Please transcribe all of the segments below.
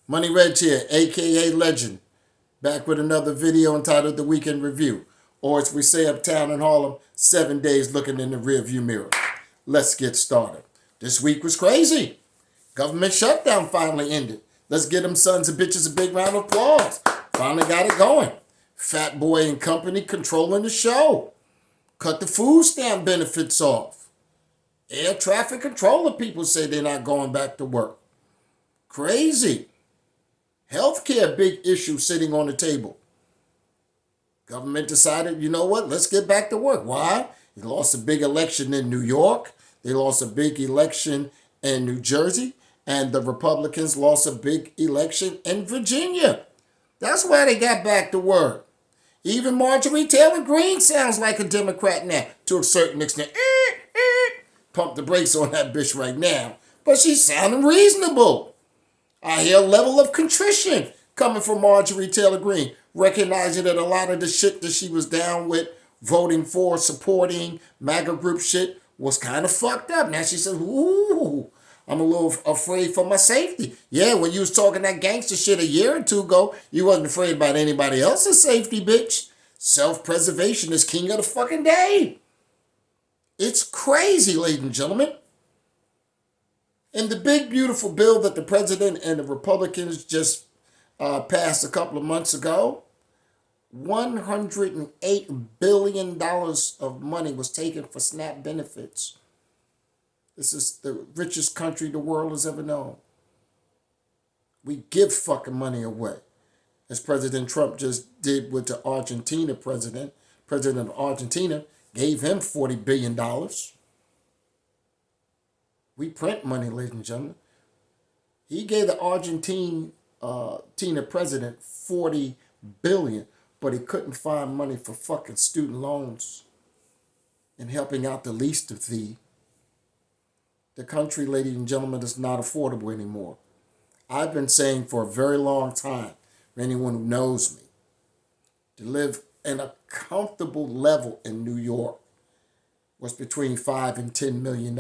Money Reg here, aka Legend, back with another video entitled The Weekend Review, or as we say uptown in Harlem, 7 days looking in the rearview mirror. Let's get started. This week was crazy. Government shutdown finally ended. Let's give them sons and bitches a big round of applause. Finally got it going. Fat Boy and company controlling the show. Cut the food stamp benefits off. Air traffic controller people say they're not going back to work. Crazy. Healthcare, big issue sitting on the table. Government decided, you know what, let's get back to work. Why? They lost a big election in New York. They lost a big election in New Jersey. And the Republicans lost a big election in Virginia. That's why they got back to work. Even Marjorie Taylor Greene sounds like a Democrat now, to a certain extent. Pump the brakes on that bitch right now. But she's sounding reasonable. I hear a level of contrition coming from Marjorie Taylor Greene, recognizing that a lot of the shit that she was down with, voting for, supporting MAGA group shit, was kind of fucked up. Now she said, ooh, I'm a little afraid for my safety. Yeah, when you was talking that gangster shit a year or two ago, you wasn't afraid about anybody else's safety, bitch. Self-preservation is king of the fucking day. It's crazy, ladies and gentlemen. And the big, beautiful bill that the president and the Republicans just passed a couple of months ago, $108 billion of money was taken for SNAP benefits. This is the richest country the world has ever known. We give fucking money away, as President Trump just did with the Argentina president. President of Argentina gave him $40 billion. We print money, ladies and gentlemen. He gave the Argentina president $40 billion, but he couldn't find money for fucking student loans and helping out the least of thee. The country, ladies and gentlemen, is not affordable anymore. I've been saying for a very long time, for anyone who knows me, to live in a comfortable level in New York was between $5 and $10 million.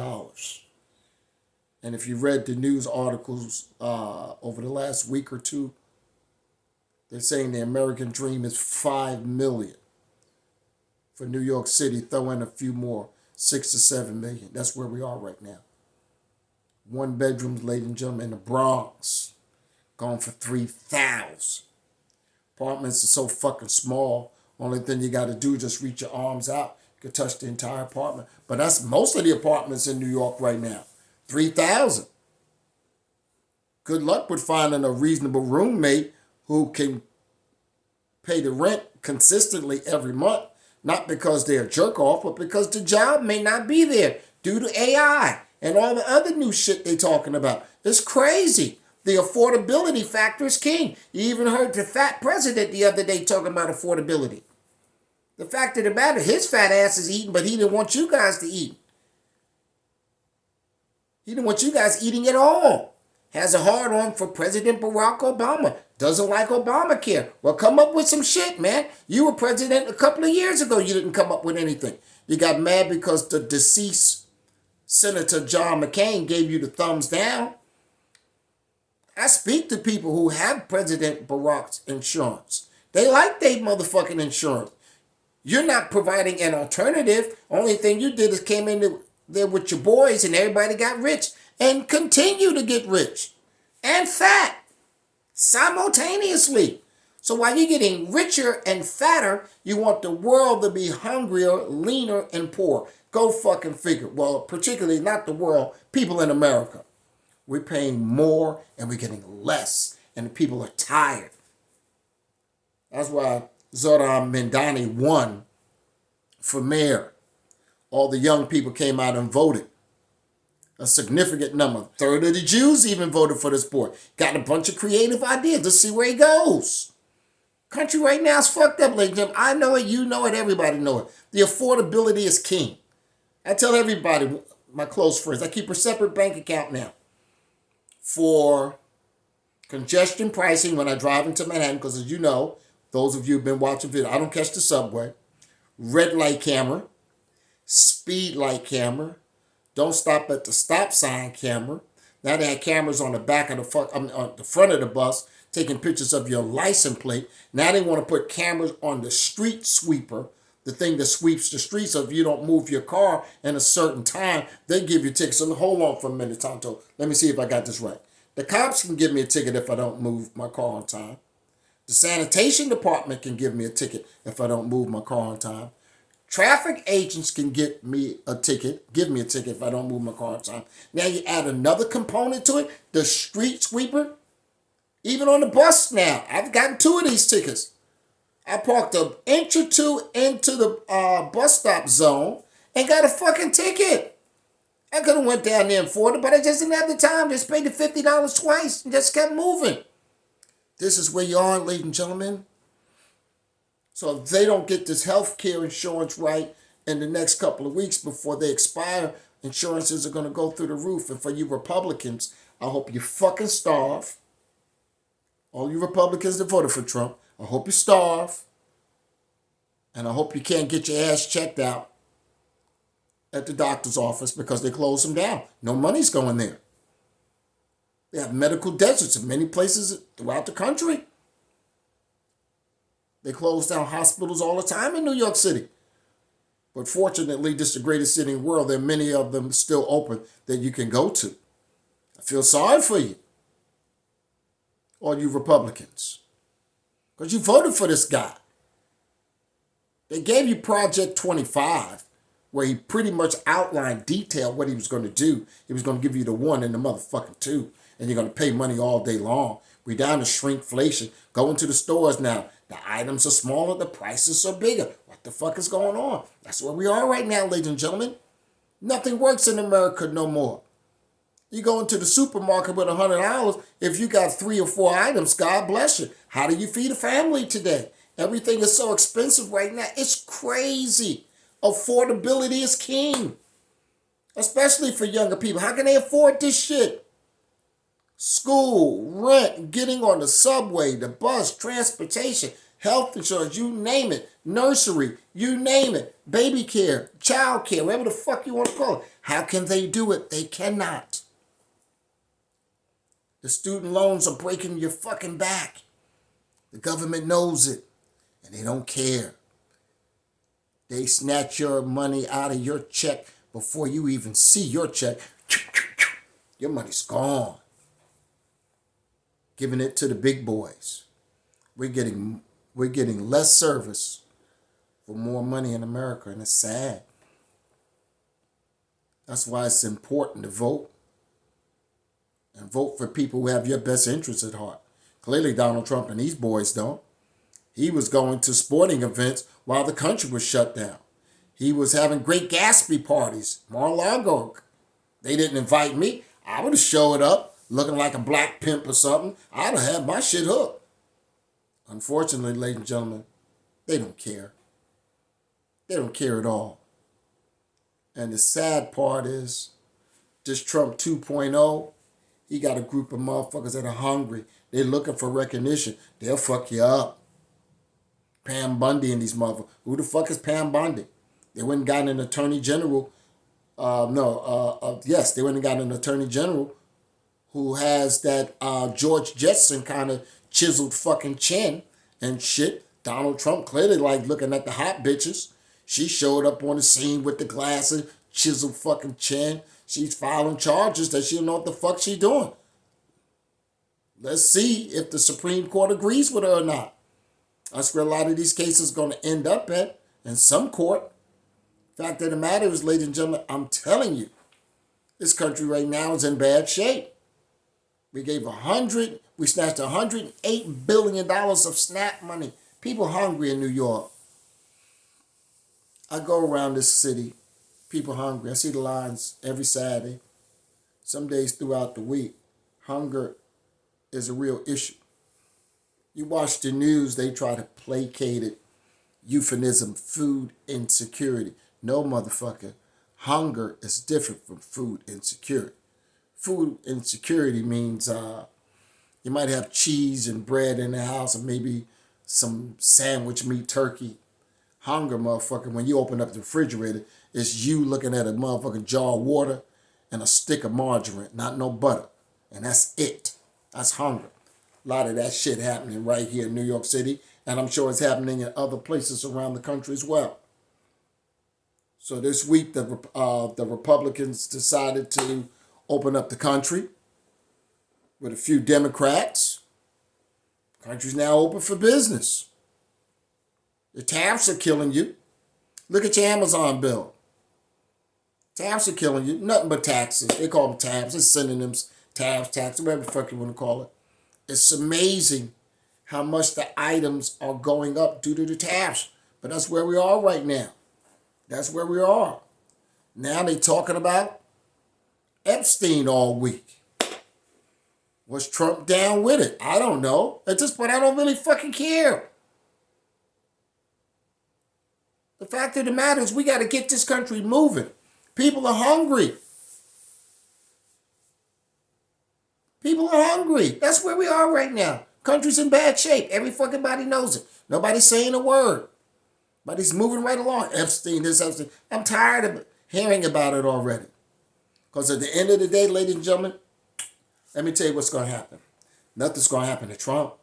And if you read the news articles over the last week or two, they're saying the American dream is $5 million. For New York City, throw in a few more, 6 to 7 million. That's where we are right now. One bedrooms, ladies and gentlemen, in the Bronx, going for $3,000. Apartments are so fucking small. Only thing you got to do is just reach your arms out. You can touch the entire apartment. But that's most of the apartments in New York right now. $3,000. Good luck with finding a reasonable roommate who can pay the rent consistently every month, not because they're a jerk off, but because the job may not be there due to AI and all the other new shit they're talking about. It's crazy. The affordability factor is king. You even heard the fat president the other day talking about affordability. The fact of the matter, his fat ass is eating, but he didn't want you guys to eat. He didn't want you guys eating at all. Has a hard on for President Barack Obama. Doesn't like Obamacare. Well, come up with some shit, man. You were president a couple of years ago. You didn't come up with anything. You got mad because the deceased Senator John McCain gave you the thumbs down. I speak to people who have President Barack's insurance. They like their motherfucking insurance. You're not providing an alternative. Only thing you did is came in there with your boys and everybody got rich and continue to get rich and fat simultaneously. So while you're getting richer and fatter, you want the world to be hungrier, leaner, and poor. Go fucking figure. Well, particularly not the world, people in America. We're paying more and we're getting less, and the people are tired. That's why Zoran Mandani won for mayor. All the young people came out and voted. A significant number. A third of the Jews even voted for this boy. Got a bunch of creative ideas. Let's see where he goes. Country right now is fucked up, ladies and gentlemen. I know it, you know it, everybody know it. The affordability is king. I tell everybody, my close friends, I keep a separate bank account now for congestion pricing when I drive into Manhattan, because as you know, those of you who've been watching video, I don't catch the subway. Red light camera. Speed light camera, don't stop at the stop sign camera. Now they had cameras on the back of on the front of the bus taking pictures of your license plate. Now they want to put cameras on the street sweeper, the thing that sweeps the streets. So if you don't move your car in a certain time, they give you tickets. So hold on for a minute, Tonto. Let me see if I got this right. The cops can give me a ticket if I don't move my car on time. The sanitation department can give me a ticket if I don't move my car on time. Traffic agents can give me a ticket if I don't move my car on time. Now you add another component to it, the street sweeper. Even on the bus now, I've gotten 2 of these tickets. I parked an inch or 2 into the bus stop zone and got a fucking ticket. I could have went down there and fought it, but I just didn't have the time. Just paid the $50 twice and just kept moving. This is where you are, ladies and gentlemen. So if they don't get this health care insurance right in the next couple of weeks before they expire, insurances are going to go through the roof. And for you Republicans, I hope you fucking starve. All you Republicans that voted for Trump, I hope you starve. And I hope you can't get your ass checked out at the doctor's office because they closed them down. No money's going there. They have medical deserts in many places throughout the country. They close down hospitals all the time in New York City. But fortunately, this is the greatest city in the world. There are many of them still open that you can go to. I feel sorry for you, all you Republicans, because you voted for this guy. They gave you Project 25, where he pretty much outlined detail what he was going to do. He was going to give you the 1 and the motherfucking 2, and you're going to pay money all day long. We're down to shrinkflation. Go into the stores now. The items are smaller, the prices are bigger. What the fuck is going on? That's where we are right now, ladies and gentlemen. Nothing works in America no more. You go into the supermarket with $100. If you got 3 or 4 items, God bless you. How do you feed a family today? Everything is so expensive right now. It's crazy. Affordability is king, especially for younger people. How can they afford this shit? School, rent, getting on the subway, the bus, transportation, health insurance, you name it, nursery, you name it, baby care, child care, whatever the fuck you want to call it. How can they do it? They cannot. The student loans are breaking your fucking back. The government knows it, and they don't care. They snatch your money out of your check before you even see your check. Your money's gone. Giving it to the big boys. We're getting less service for more money in America, and it's sad. That's why it's important to vote. And vote for people who have your best interests at heart. Clearly, Donald Trump and these boys don't. He was going to sporting events while the country was shut down. He was having great Gatsby parties, Mar-a-Lago. They didn't invite me. I would have showed up looking like a black pimp or something. I'd have had my shit hooked. Unfortunately, ladies and gentlemen, they don't care. They don't care at all. And the sad part is, this Trump 2.0, he got a group of motherfuckers that are hungry. They're looking for recognition. They'll fuck you up. Pam Bundy and these motherfuckers. Who the fuck is Pam Bundy? They went and got an attorney general. Yes, they went and got an attorney general who has that George Jetson kind of chiseled fucking chin and shit. Donald Trump clearly like looking at the hot bitches. She showed up on the scene with the glasses, chiseled fucking chin. She's filing charges that she don't know what the fuck she's doing. Let's see if the Supreme Court agrees with her or not. That's where a lot of these cases are going to end up at, in some court. Fact of the matter is, ladies and gentlemen, I'm telling you, this country right now is in bad shape. We snatched $108 billion of SNAP money. People hungry in New York. I go around this city, people hungry. I see the lines every Saturday, some days throughout the week. Hunger is a real issue. You watch the news, they try to placate it. Euphemism, food insecurity. No, motherfucker. Hunger is different from food insecurity. Food insecurity means you might have cheese and bread in the house and maybe some sandwich meat, turkey. Hunger, motherfucker, when you open up the refrigerator, it's you looking at a motherfucking jar of water and a stick of margarine, not no butter. And that's it. That's hunger. A lot of that shit happening right here in New York City, and I'm sure it's happening in other places around the country as well. So this week, the Republicans decided to open up the country with a few Democrats. The country's now open for business. The tariffs are killing you. Look at your Amazon bill. Tariffs are killing you. Nothing but taxes. They call them tabs. It's synonyms. Tabs, taxes, whatever the fuck you want to call it. It's amazing how much the items are going up due to the tariffs. But that's where we are right now. That's where we are. Now they talking about Epstein all week. Was Trump down with it? I don't know. At this point, I don't really fucking care. The fact of the matter is we got to get this country moving. People are hungry. People are hungry. That's where we are right now. Country's in bad shape. Every fucking body knows it. Nobody's saying a word. But he's moving right along. Epstein, this, Epstein. I'm tired of hearing about it already. Because at the end of the day, ladies and gentlemen, let me tell you what's going to happen. Nothing's going to happen to Trump.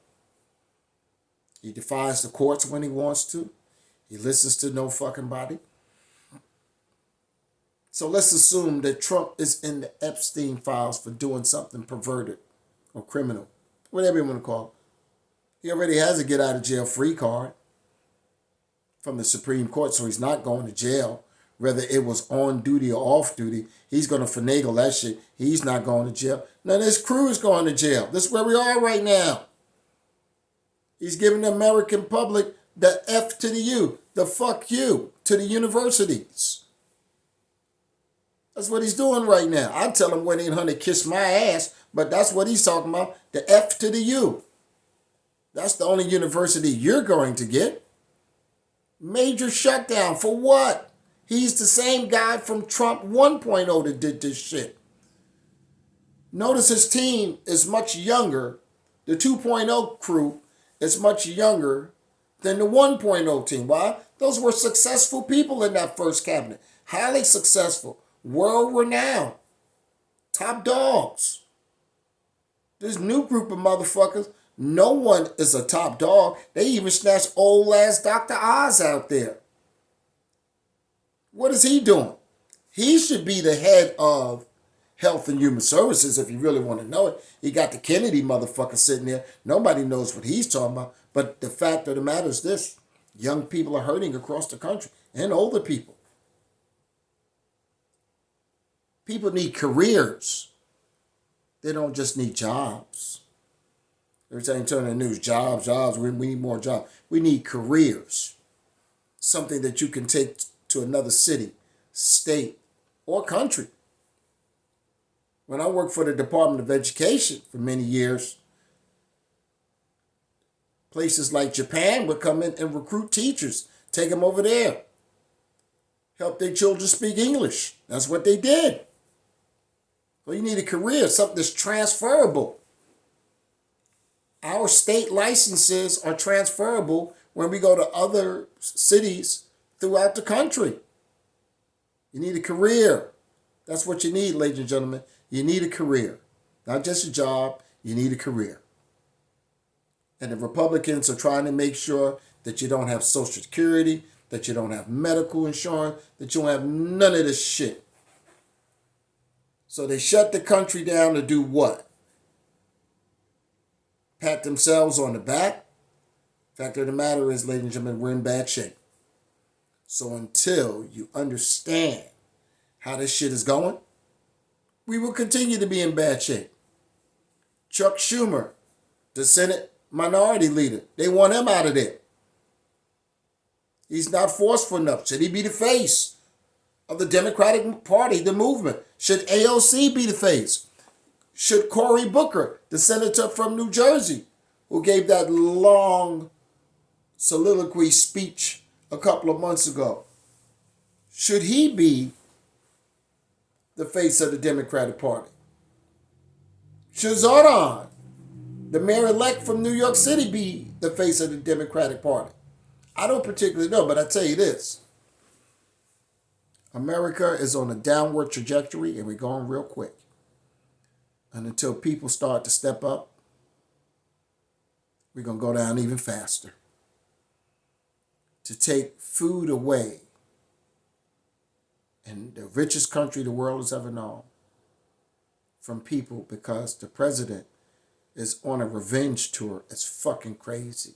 He defies the courts when he wants to. He listens to no fucking body. So let's assume that Trump is in the Epstein files for doing something perverted or criminal, whatever you want to call it. He already has a get out of jail free card from the Supreme Court, so he's not going to jail. Whether it was on duty or off duty, he's going to finagle that shit. He's not going to jail. None of his crew is going to jail. This is where we are right now. He's giving the American public the F to the U, the fuck you to the universities. That's what he's doing right now. I tell him 1-800 kiss my ass, but that's what he's talking about, the F to the U. That's the only university you're going to get. Major shutdown for what? He's the same guy from Trump 1.0 that did this shit. Notice his team is much younger. The 2.0 crew is much younger than the 1.0 team. Why? Those were successful people in that first cabinet. Highly successful. World-renowned. Top dogs. This new group of motherfuckers, no one is a top dog. They even snatched old-ass Dr. Oz out there. What is he doing? He should be the head of Health and Human Services if you really want to know it. He got the Kennedy motherfucker sitting there. Nobody knows what he's talking about. But the fact of the matter is this. Young people are hurting across the country and older people. People need careers. They don't just need jobs. Every time you turn on the news, jobs, we need more jobs. We need careers. Something that you can take to another city, state, or country. When I worked for the Department of Education for many years, places like Japan would come in and recruit teachers, take them over there, help their children speak English. That's what they did. Well, you need a career, something that's transferable. Our state licenses are transferable when we go to other cities throughout the country. You need a career. That's what you need, ladies and gentlemen. You need a career. Not just a job, you need a career. And the Republicans are trying to make sure that you don't have Social Security, that you don't have medical insurance, that you don't have none of this shit. So they shut the country down to do what? Pat themselves on the back? Fact of the matter is, ladies and gentlemen, we're in bad shape. So until you understand how this shit is going, we will continue to be in bad shape. Chuck Schumer, the Senate minority leader, they want him out of there. He's not forceful enough. Should he be the face of the Democratic Party, the movement? Should AOC be the face? Should Cory Booker, the senator from New Jersey, who gave that long soliloquy speech a couple of months ago, should he be the face of the Democratic Party? Should Zordon, the mayor-elect from New York City, be the face of the Democratic Party? I don't particularly know, but I tell you this. America is on a downward trajectory, and we're going real quick. And until people start to step up, we're going to go down even faster. To take food away in the richest country the world has ever known from people because the president is on a revenge tour. It's fucking crazy.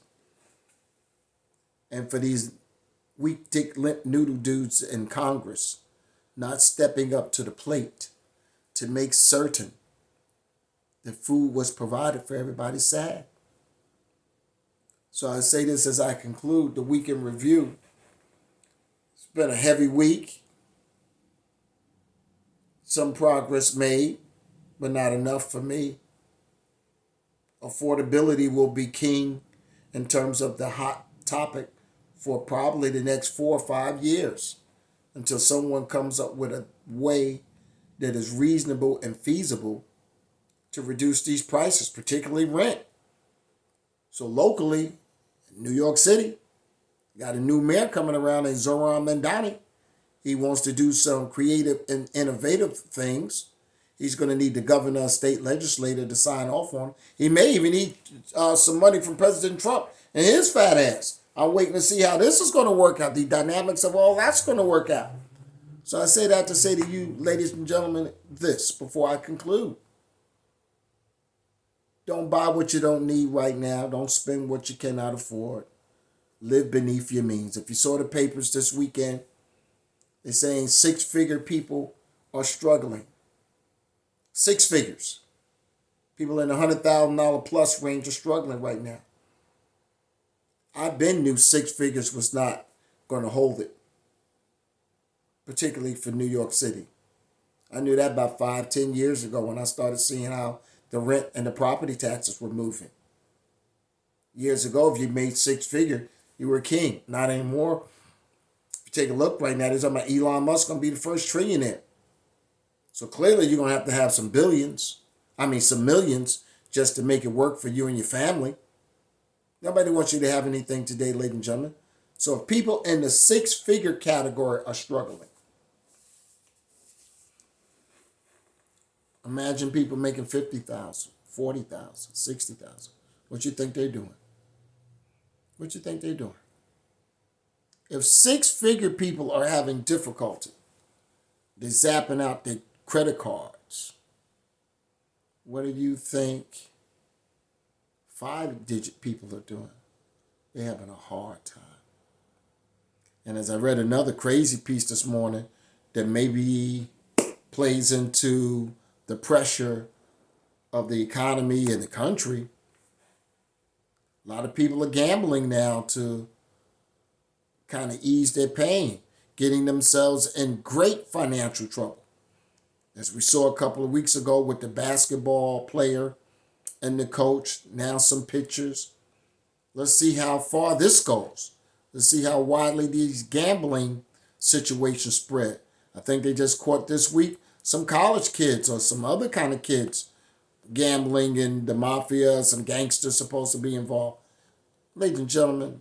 And for these weak dick limp noodle dudes in Congress not stepping up to the plate to make certain that food was provided for everybody, sad. So I say this as I conclude the week in review. It's been a heavy week. Some progress made, but not enough for me. Affordability will be king in terms of the hot topic for probably the next 4 or 5 years until someone comes up with a way that is reasonable and feasible to reduce these prices, particularly rent. So locally, in New York City, got a new mayor coming around named Zoran Mandani. He wants to do some creative and innovative things. He's going to need the governor and state legislator to sign off on. He may even need some money from President Trump and his fat ass. I'm waiting to see how this is going to work out. The dynamics of all that's going to work out. So I say that to say to you, ladies and gentlemen, this before I conclude. Don't buy what you don't need right now. Don't spend what you cannot afford. Live beneath your means. If you saw the papers this weekend, they're saying 6-figure people are struggling. 6 figures. People in the $100,000 plus range are struggling right now. I knew 6 figures was not going to hold it, particularly for New York City. I knew that about 5-10 years ago when I started seeing how the rent and the property taxes were moving. Years ago, if you made 6 figure, you were a king. Not anymore. If you take a look right now, there's talking about Elon Musk going to be the first trillionaire. So clearly you're going to have some some millions just to make it work for you and your family. Nobody wants you to have anything today, ladies and gentlemen. So if people in the 6-figure category are struggling, imagine people making 50,000, 40,000, 60,000. What you think they're doing? What you think they're doing? If 6-figure people are having difficulty, they're zapping out their credit cards. What do you think 5-digit people are doing? They're having a hard time. And as I read another crazy piece this morning that maybe plays into the pressure of the economy and the country, a lot of people are gambling now to kind of ease their pain, getting themselves in great financial trouble. As we saw a couple of weeks ago with the basketball player and the coach, now some pictures. Let's see how far this goes. Let's see how widely these gambling situations spread. I think they just caught this week some college kids or some other kind of kids gambling, and the mafia, some gangsters supposed to be involved. Ladies and gentlemen,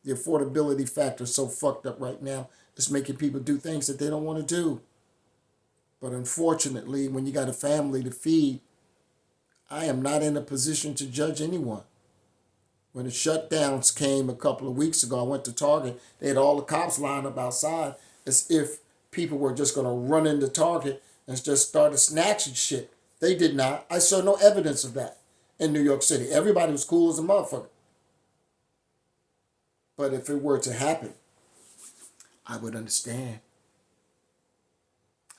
the affordability factor is so fucked up right now. It's making people do things that they don't want to do. But unfortunately, when you got a family to feed, I am not in a position to judge anyone. When the shutdowns came a couple of weeks ago, I went to Target. They had all the cops lined up outside as if people were just going to run into Target and just started snatching shit. They did not. I saw no evidence of that in New York City. Everybody was cool as a motherfucker. But if it were to happen, I would understand.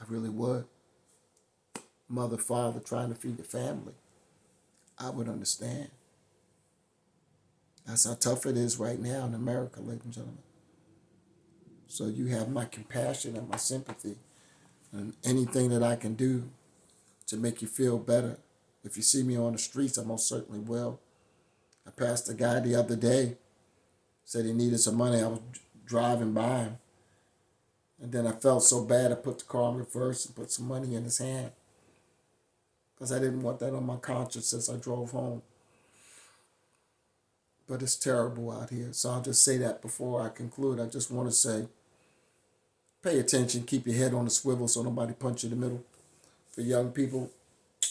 I really would. Mother, father trying to feed the family. I would understand. That's how tough it is right now in America, ladies and gentlemen. So you have my compassion and my sympathy, and anything that I can do to make you feel better. If you see me on the streets, I most certainly will. I passed a guy the other day, said he needed some money. I was driving by him. And then I felt so bad, I put the car in reverse and put some money in his hand, because I didn't want that on my conscience as I drove home. But it's terrible out here. So I'll just say that before I conclude. I just want to say, pay attention, keep your head on the swivel so nobody punch you in the middle. For young people,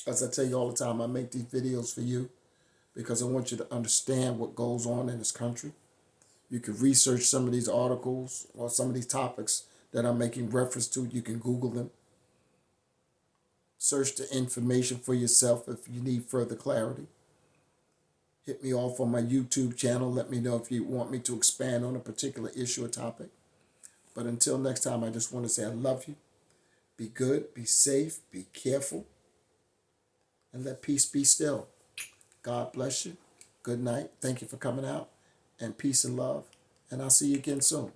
As I tell you all the time, I make these videos for you because I want you to understand what goes on in this country. You can research some of these articles or some of these topics that I'm making reference to. You can Google them. Search the information for yourself if you need further clarity. Hit me off on my YouTube channel. Let me know if you want me to expand on a particular issue or topic. But until next time, I just want to say I love you. Be good, be safe, be careful, and let peace be still. God bless you. Good night. Thank you for coming out. And peace and love. And I'll see you again soon.